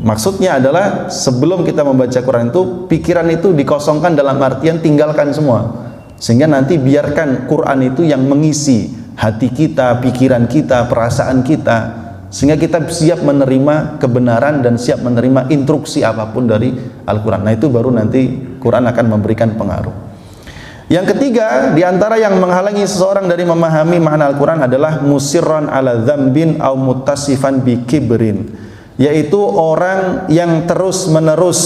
[SPEAKER 1] maksudnya adalah sebelum kita membaca Quran itu, pikiran itu dikosongkan dalam artian tinggalkan semua, sehingga nanti biarkan Quran itu yang mengisi hati kita, pikiran kita, perasaan kita, sehingga kita siap menerima kebenaran dan siap menerima instruksi apapun dari Al-Quran. Nah, itu baru nanti Quran akan memberikan pengaruh. Yang ketiga, diantara yang menghalangi seseorang dari memahami makna Al-Quran adalah musirran ala dzambin au muttasifan bi kibrin, yaitu orang yang terus-menerus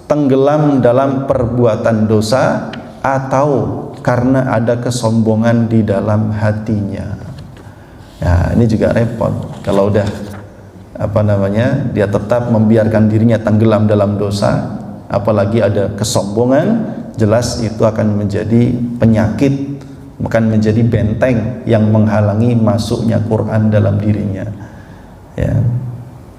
[SPEAKER 1] tenggelam dalam perbuatan dosa atau karena ada kesombongan di dalam hatinya. Ya, ini juga repot. Kalau udah dia tetap membiarkan dirinya tenggelam dalam dosa, apalagi ada kesombongan, jelas itu akan menjadi penyakit, akan menjadi benteng yang menghalangi masuknya Quran dalam dirinya. Ya.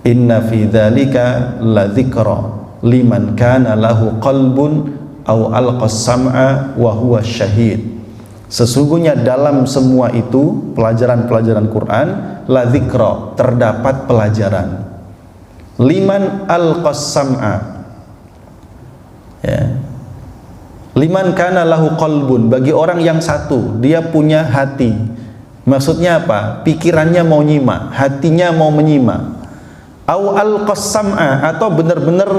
[SPEAKER 1] Inna fi dzalika la dzikra liman kana lahu qalbun aw alqas sam'a wa huwa syahid. Sesungguhnya dalam semua itu, pelajaran-pelajaran Quran, la dzikra, terdapat pelajaran. Liman alqas sam'a, ya, liman kana lahu qalbun, bagi orang yang satu, dia punya hati. Maksudnya apa? Pikirannya mau nyimak, hatinya mau menyimak. Au alqas sam'a, atau benar-benar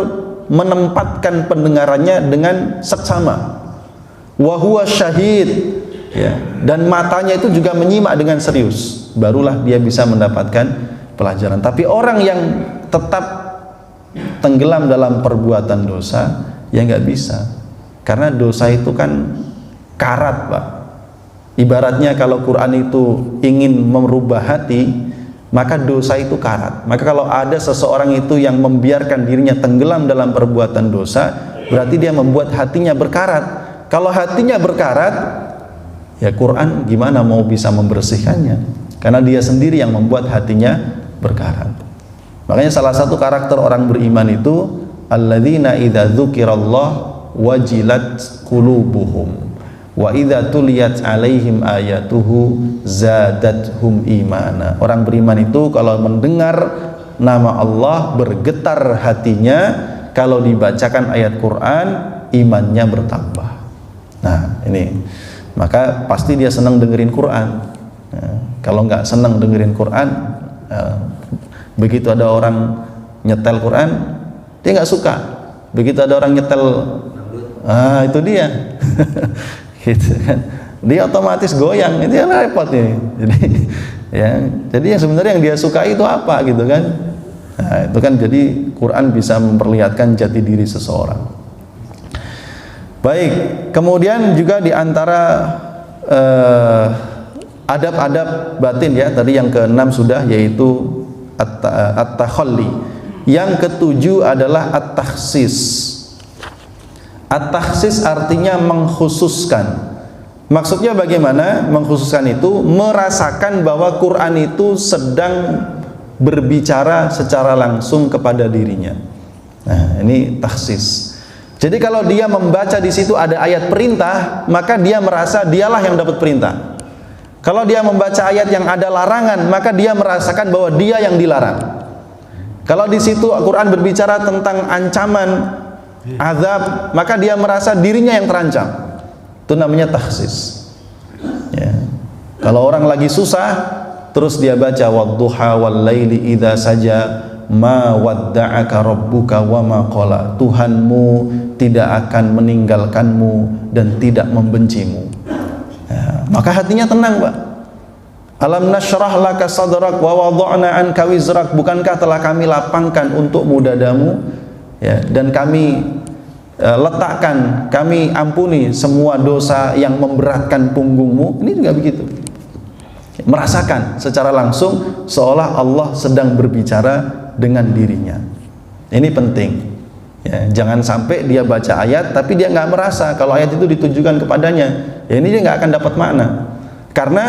[SPEAKER 1] menempatkan pendengarannya dengan seksama. Wa huwa syahid, ya, dan matanya itu juga menyimak dengan serius, barulah dia bisa mendapatkan pelajaran. Tapi orang yang tetap tenggelam dalam perbuatan dosa, ya nggak bisa, karena dosa itu kan karat, Pak. Ibaratnya kalau Quran itu ingin merubah hati, maka dosa itu karat. Maka kalau ada seseorang itu yang membiarkan dirinya tenggelam dalam perbuatan dosa, berarti dia membuat hatinya berkarat. Kalau hatinya berkarat, ya Quran gimana mau bisa membersihkannya? Karena dia sendiri yang membuat hatinya berkarat. Makanya salah satu karakter orang beriman itu, alladzina idza dzukirallah wajilat qulubuhum wa idza tuliyat alaihim ayatuhu zadathum imana. Orang beriman itu kalau mendengar nama Allah bergetar hatinya, kalau dibacakan ayat Quran imannya bertambah. Nah, ini maka pasti dia senang dengerin Quran. Nah, kalau nggak senang dengerin Quran, begitu ada orang nyetel Quran, dia nggak suka. Begitu ada orang nyetel, itu dia. Gitu kan, dia otomatis goyang. Itu yang repot nih. Jadi yang sebenarnya yang dia suka itu apa gitu kan? Nah, itu kan jadi Quran bisa memperlihatkan jati diri seseorang. Baik, kemudian juga diantara adab-adab batin, ya, tadi yang ke-6 sudah, yaitu at-takhalli. Yang ke-7 adalah at-takhsis. At-takhsis artinya mengkhususkan. Maksudnya bagaimana mengkhususkan itu? Merasakan bahwa Quran itu sedang berbicara secara langsung kepada dirinya. Nah, ini takhsis. Jadi kalau dia membaca di situ ada ayat perintah, maka dia merasa dialah yang dapat perintah. Kalau dia membaca ayat yang ada larangan, maka dia merasakan bahwa dia yang dilarang. Kalau di situ Al-Quran berbicara tentang ancaman azab, maka dia merasa dirinya yang terancam. Itu namanya takhsis. Ya. Kalau orang lagi susah, terus dia baca wadduha wal laili idza saja ma wadda'aka rabbuka wa ma qala. Tuhanmu tidak akan meninggalkanmu dan tidak membencimu. Ya. Maka hatinya tenang, Pak. Alam nashrah laka sadrak wa wada'na anka wizrak. Bukankah telah kami lapangkan untukmu dadamu, ya, dan kami letakkan, kami ampuni semua dosa yang memberatkan punggungmu. Ini juga begitu. merasakan secara langsung seolah Allah sedang berbicara dengan dirinya. Ini penting ya, jangan sampai dia baca ayat tapi dia nggak merasa kalau ayat itu ditujukan kepadanya. Ya ini dia nggak akan dapat makna, karena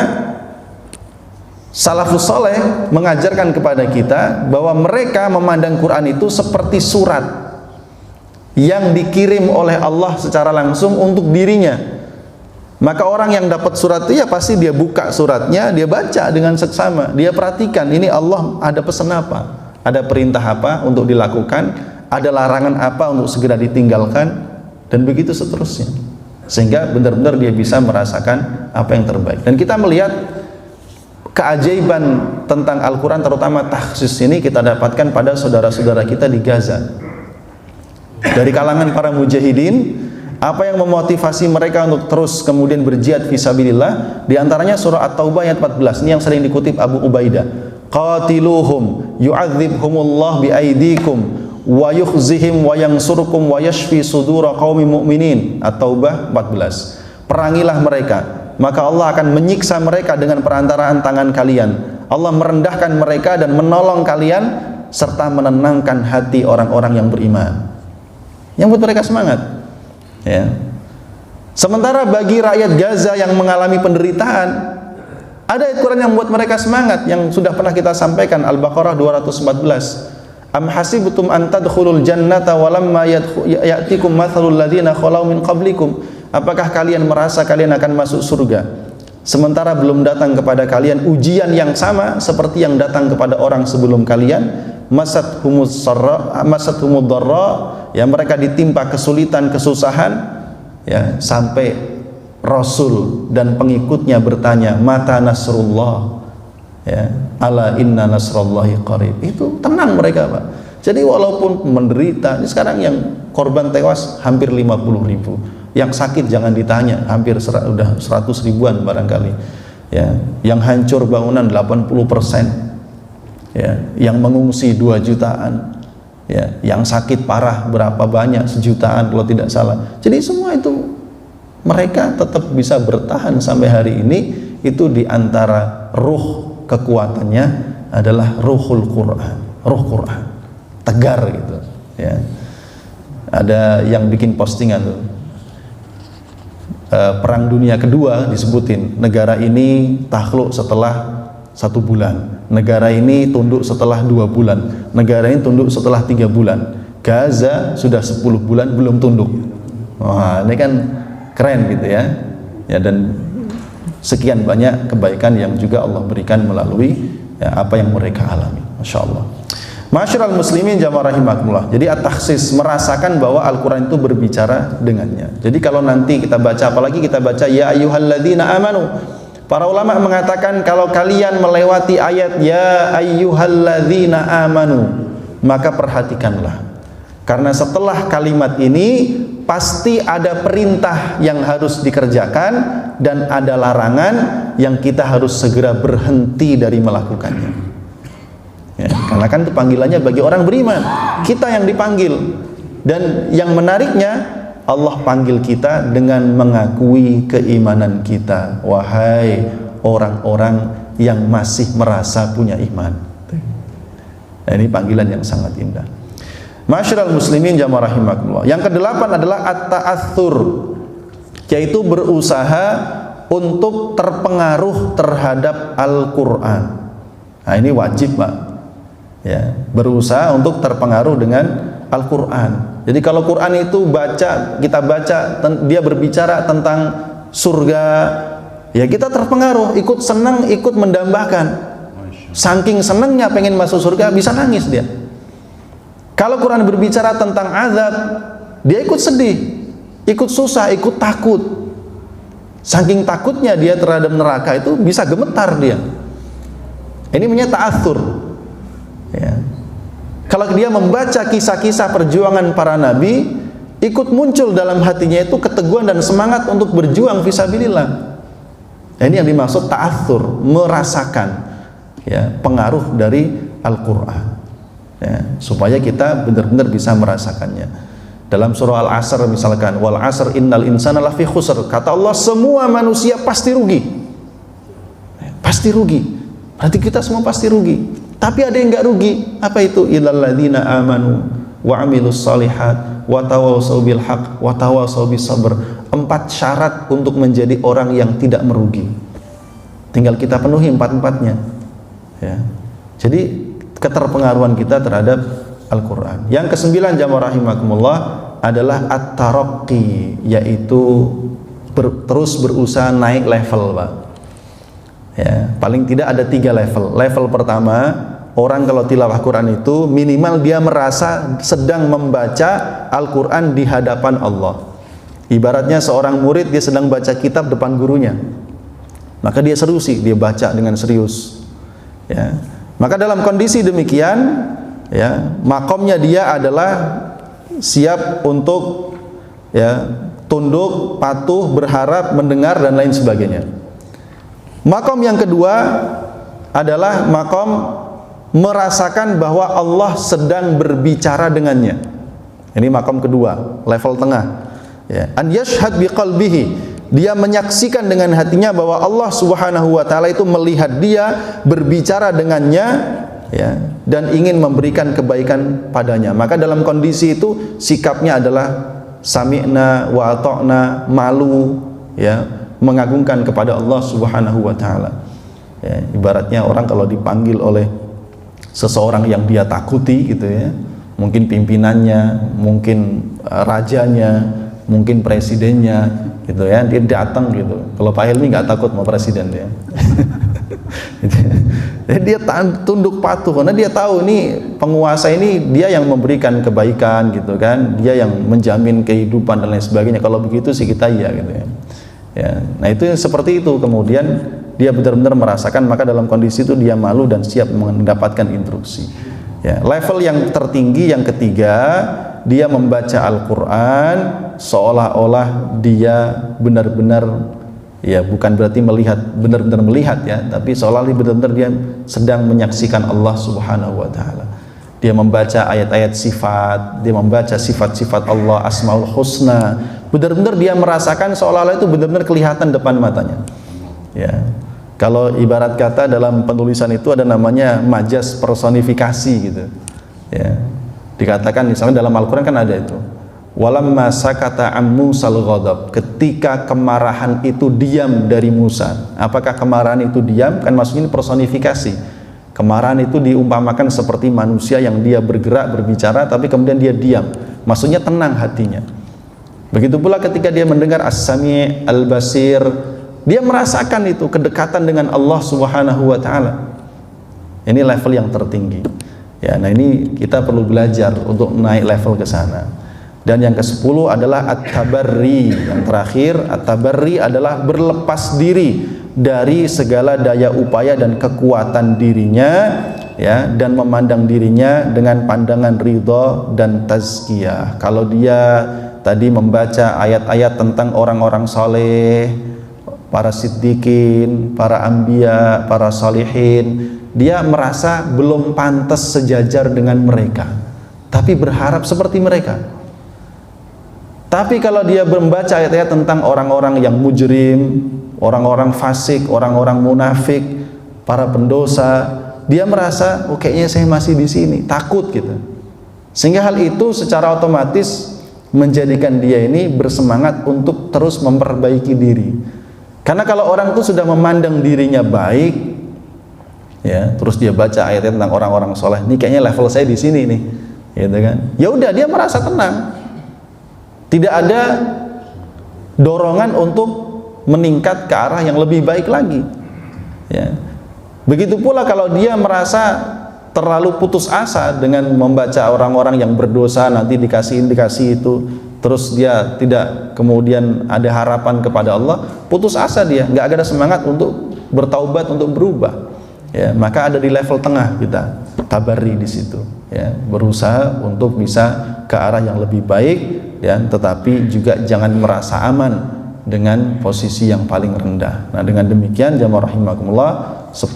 [SPEAKER 1] salafus soleh mengajarkan kepada kita bahwa mereka memandang Quran itu seperti surat yang dikirim oleh Allah secara langsung untuk dirinya. Maka orang yang dapat surat itu ya pasti dia buka suratnya, dia baca dengan seksama, dia perhatikan ini Allah ada pesan apa, ada perintah apa untuk dilakukan, ada larangan apa untuk segera ditinggalkan, dan begitu seterusnya, sehingga benar-benar dia bisa merasakan apa yang terbaik. Dan kita melihat keajaiban tentang Al-Quran, terutama takhsis ini kita dapatkan pada saudara-saudara kita di Gaza. Dari kalangan para mujahidin, apa yang memotivasi mereka untuk terus kemudian berjihad fisabilillah, diantaranya surah At-Taubah ayat 14, ini yang sering dikutip Abu Ubaidah, qatiluhum yu'adzibhumullah biaidikum wa yukhzihim wa yansurkum wa yashfi sudura qaumin mu'minin. At-Taubah 14. Perangilah mereka, maka Allah akan menyiksa mereka dengan perantaraan tangan kalian. Allah merendahkan mereka dan menolong kalian serta menenangkan hati orang-orang yang beriman, yang buat mereka semangat ya. Sementara bagi rakyat Gaza yang mengalami penderitaan, ada ayat Quran yang membuat mereka semangat, yang sudah pernah kita sampaikan, Al-Baqarah 214. Am hasibtum an tadkhulul jannata walamma ya'tikum mathalul ladzina khalau min qablikum. Apakah kalian merasa kalian akan masuk surga sementara belum datang kepada kalian ujian yang sama seperti yang datang kepada orang sebelum kalian? Masathumus darra, ya mereka ditimpa kesulitan, kesusahan ya, sampai Rasul dan pengikutnya bertanya, mata nasrullah ya, ala inna nasrallahi qarib. Itu tenang mereka, Pak. Jadi walaupun menderita, ini sekarang yang korban tewas hampir 50.000, yang sakit jangan ditanya, hampir udah 100 ribuan barangkali ya, yang hancur bangunan 80%, ya, yang mengungsi 2 jutaan, ya, yang sakit parah berapa banyak, 1 jutaan kalau tidak salah. Jadi semua itu mereka tetap bisa bertahan sampai hari ini. Itu diantara ruh kekuatannya adalah ruhul Quran, ruh Quran, tegar gitu ya. Ada yang bikin postingan tuh, Perang Dunia Kedua disebutin, negara ini takluk setelah 1 bulan, negara ini tunduk setelah 2 bulan, negara ini tunduk setelah 3 bulan. Gaza sudah 10 bulan belum tunduk. Wah, ini kan keren gitu ya. Ya, dan sekian banyak kebaikan yang juga Allah berikan melalui ya, apa yang mereka alami. Masya Allah. Masyarul muslimin jamaah rahimakumullah. Jadi at-takhsis, merasakan bahwa Al-Quran itu berbicara dengannya. Jadi kalau nanti kita baca, apalagi kita baca ya ayyuhalladzina amanu, para ulama mengatakan kalau kalian melewati ayat ya ayyuhalladzina amanu, maka perhatikanlah, karena setelah kalimat ini pasti ada perintah yang harus dikerjakan dan ada larangan yang kita harus segera berhenti dari melakukannya ya, karena kan itu panggilannya bagi orang beriman, kita yang dipanggil. Dan yang menariknya, Allah panggil kita dengan mengakui keimanan kita. Wahai orang-orang yang masih merasa punya iman. Nah, ini panggilan yang sangat indah. Masyarul muslimin jamaah rahimakumullah. Yang kedelapan adalah at-ta'athur, yaitu berusaha untuk terpengaruh terhadap Al-Quran. Nah, ini wajib, Pak. Ya, berusaha untuk terpengaruh dengan Al-Quran. Jadi kalau Quran itu kita baca, dia berbicara tentang surga, ya kita terpengaruh, ikut senang, ikut mendambakan. Saking senangnya pengen masuk surga, bisa nangis dia. Kalau Quran berbicara tentang azab, dia ikut sedih, ikut susah, ikut takut. Saking takutnya dia terhadap neraka itu bisa gemetar dia. Ini namanya ta'athur. Ya. Kalau dia membaca kisah-kisah perjuangan para nabi, ikut muncul dalam hatinya itu keteguhan dan semangat untuk berjuang fisabilillah. Nah, ini yang dimaksud ta'athur, merasakan ya, pengaruh dari Al-Quran ya, supaya kita benar-benar bisa merasakannya. Dalam surah Al-Asr misalkan, wal asr innal insana lafi khusr, kata Allah semua manusia pasti rugi, pasti rugi. Berarti kita semua pasti rugi. Tapi ada yang nggak rugi. Apa itu? Illal ladzina amanu wa amilus solihat wa tawassaw bil haq wa tawassaw bis sabr. 4 syarat untuk menjadi orang yang tidak merugi. Tinggal kita penuhi 4-4-nya. Ya. Jadi keterpengaruhan kita terhadap Al-Quran. Yang ke-9 jamaah rahimakumullah adalah at-taraqqi, yaitu terus berusaha naik level, Pak. Ya, paling tidak ada 3 level. Level pertama, orang kalau tilawah Quran itu minimal dia merasa sedang membaca Al-Quran di hadapan Allah. Ibaratnya seorang murid dia sedang baca kitab depan gurunya, maka dia serius sih, dia baca dengan serius. Ya. Maka dalam kondisi demikian, ya, makomnya dia adalah siap untuk, ya, tunduk, patuh, berharap, mendengar dan lain sebagainya. Makom yang kedua adalah makom merasakan bahwa Allah sedang berbicara dengannya. Ini makom kedua, level tengah. Ya. An yashhad biqalbihi, dia menyaksikan dengan hatinya bahwa Allah Subhanahu wa taala itu melihat dia, berbicara dengannya, ya, dan ingin memberikan kebaikan padanya. Maka dalam kondisi itu sikapnya adalah sami'na wa ata'na, malu, ya, mengagungkan kepada Allah Subhanahu wa taala. Ya, ibaratnya orang kalau dipanggil oleh seseorang yang dia takuti gitu, ya, mungkin pimpinannya, mungkin rajanya, mungkin presidennya gitu, ya, dia datang gitu. Kalau Pak Helmi nggak takut sama presiden dia. Jadi dia tunduk patuh karena dia tahu ini penguasa ini dia yang memberikan kebaikan gitu kan, dia yang menjamin kehidupan dan lain sebagainya. Kalau begitu sih kita iya gitu, ya. Ya, nah itu seperti itu, kemudian dia benar-benar merasakan, maka dalam kondisi itu dia malu dan siap mendapatkan instruksi. Ya, level yang tertinggi yang ketiga, dia membaca Al-Quran seolah-olah dia benar-benar, ya, bukan berarti melihat, benar-benar melihat, ya, tapi seolah-olah benar-benar dia sedang menyaksikan Allah Subhanahu wa taala. Dia membaca ayat-ayat sifat, dia membaca sifat-sifat Allah, Asmaul Husna, benar-benar dia merasakan seolah-olah itu benar-benar kelihatan depan matanya. Ya. Kalau ibarat kata dalam penulisan itu ada namanya majas personifikasi gitu. Ya. Dikatakan misalnya dalam Al-Quran kan ada itu. Walamma sakata an Musal ghadab, ketika kemarahan itu diam dari Musa. Apakah kemarahan itu diam? Kan maksudnya ini personifikasi. Kemarahan itu diumpamakan seperti manusia yang dia bergerak, berbicara, tapi kemudian dia diam. Maksudnya tenang hatinya. Begitu pula ketika dia mendengar As-Sami' Al-Basir, dia merasakan itu kedekatan dengan Allah Subhanahu wa taala. Ini level yang tertinggi. Ya, nah ini kita perlu belajar untuk naik level ke sana. Dan yang ke-10 adalah at-tabarri. Yang terakhir, at-tabarri adalah berlepas diri dari segala daya upaya dan kekuatan dirinya, ya, dan memandang dirinya dengan pandangan ridha dan tazkiyah. Kalau dia tadi membaca ayat-ayat tentang orang-orang saleh, para siddiqin, para anbiya, para salihin, dia merasa belum pantas sejajar dengan mereka, tapi berharap seperti mereka. Tapi kalau dia membaca ayat-ayat tentang orang-orang yang mujrim, orang-orang fasik, orang-orang munafik, para pendosa, dia merasa, oh kayaknya saya masih di sini, takut gitu. Sehingga hal itu secara otomatis menjadikan dia ini bersemangat untuk terus memperbaiki diri. Karena kalau orang itu sudah memandang dirinya baik, ya, terus dia baca ayat tentang orang-orang soleh, ini kayaknya level saya di sini nih, gitu kan? Ya udah, dia merasa tenang. Tidak ada dorongan untuk meningkat ke arah yang lebih baik lagi. Ya. Begitu pula kalau dia merasa terlalu putus asa dengan membaca orang-orang yang berdosa, nanti dikasih indikasi itu, terus dia tidak kemudian ada harapan kepada Allah, putus asa dia, nggak ada semangat untuk bertaubat, untuk berubah. Ya, maka ada di level tengah kita, tabarri di situ. Ya, berusaha untuk bisa ke arah yang lebih baik, ya, tetapi juga jangan merasa aman dengan posisi yang paling rendah. Nah, dengan demikian jamaah rahimakumullah, 10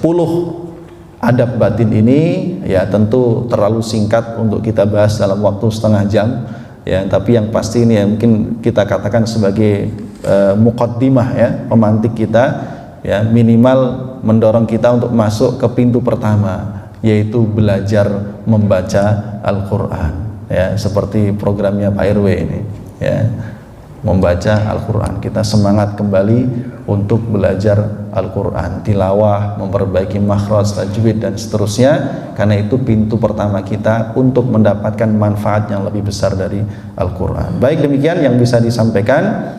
[SPEAKER 1] adab batin ini, ya, tentu terlalu singkat untuk kita bahas dalam waktu setengah jam, ya, tapi yang pasti ini ya mungkin kita katakan sebagai muqaddimah, ya, pemantik kita, ya, minimal mendorong kita untuk masuk ke pintu pertama, yaitu belajar membaca Al-Quran, ya, seperti programnya Pak RW ini, ya, membaca Al-Quran. Kita semangat kembali untuk belajar Al-Quran, tilawah, memperbaiki makhraj, tajwid, dan seterusnya, karena itu pintu pertama kita untuk mendapatkan manfaat yang lebih besar dari Al-Quran. Baik, demikian yang bisa disampaikan.